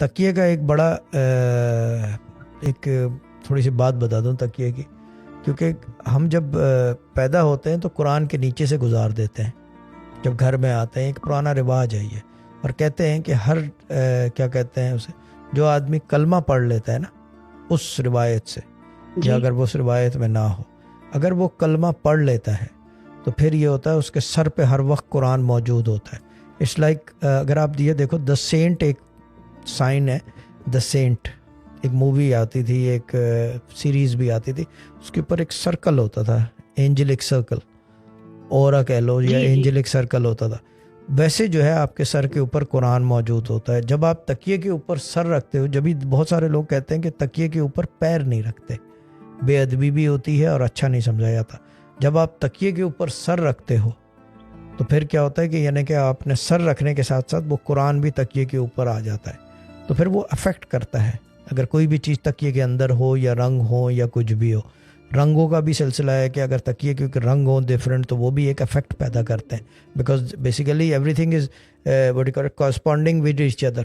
تکیے کا ایک بڑا ایک تھوڑی سی بات بتا دوں تکیے کی، کیونکہ ہم جب پیدا ہوتے ہیں تو قرآن کے نیچے سے گزار دیتے ہیں جب گھر میں آتے ہیں. ایک پرانا رواج ہے یہ، اور کہتے ہیں کہ ہر کیا کہتے ہیں اسے، جو آدمی کلمہ پڑھ لیتا ہے نا اس روایت سے، یا اگر وہ اس روایت میں نہ ہو، اگر وہ کلمہ پڑھ لیتا ہے تو پھر یہ ہوتا ہے اس کے سر پہ ہر وقت قرآن موجود ہوتا ہے. اٹس لائک اگر آپ یہ دیکھو دا سینٹ، ایک سائن ہے دا سینٹ، ایک مووی آتی تھی، ایک سیریز بھی آتی تھی، اس کے اوپر ایک سرکل ہوتا تھا، اینجلک سرکل، اورا کہہ لو یا اینجلک سرکل ہوتا تھا. ویسے جو ہے آپ کے سر کے اوپر قرآن موجود ہوتا ہے. جب آپ تکیے کے اوپر سر رکھتے ہو، جبھی بہت سارے لوگ کہتے ہیں کہ تکیے کے اوپر پیر نہیں رکھتے، بے ادبی بھی ہوتی ہے اور اچھا نہیں سمجھا جاتا. جب آپ تکیے کے اوپر سر رکھتے ہو تو پھر کیا ہوتا ہے کہ یعنی کہ آپ نے سر رکھنے کے ساتھ ساتھ وہ قرآن بھی تکیے کے اوپر آ جاتا ہے، تو پھر وہ افیکٹ کرتا ہے. اگر کوئی بھی چیز تکیے کے اندر ہو یا رنگ ہو یا کچھ بھی ہو، رنگوں کا بھی سلسلہ ہے کہ اگر تکیے کے رنگ ہوں ڈفرینٹ تو وہ بھی ایک افیکٹ پیدا کرتے ہیں. Because basically every thing is corresponding with each other.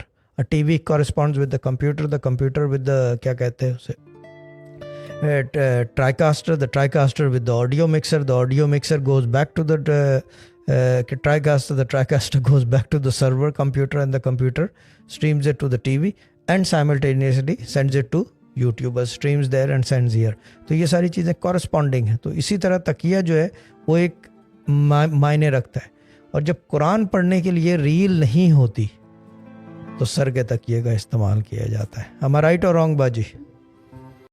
T V corresponds with the computer with the کیا کہتے ہیں اسے the TriCaster with the audio mixer goes back to the TriCaster goes back to the server computer, and the computer streams it to the TV and simultaneously sends it to YouTube, streams there and sends here. تو یہ ساری چیزیں corresponding ہیں. تو اسی طرح تکیہ جو ہے وہ ایک معنی رکھتا ہے. اور جب قرآن پڑھنے کے لیے ریل نہیں ہوتی تو سر کے تکیے کا استعمال کیا جاتا ہے. Am I right or wrong باجی؟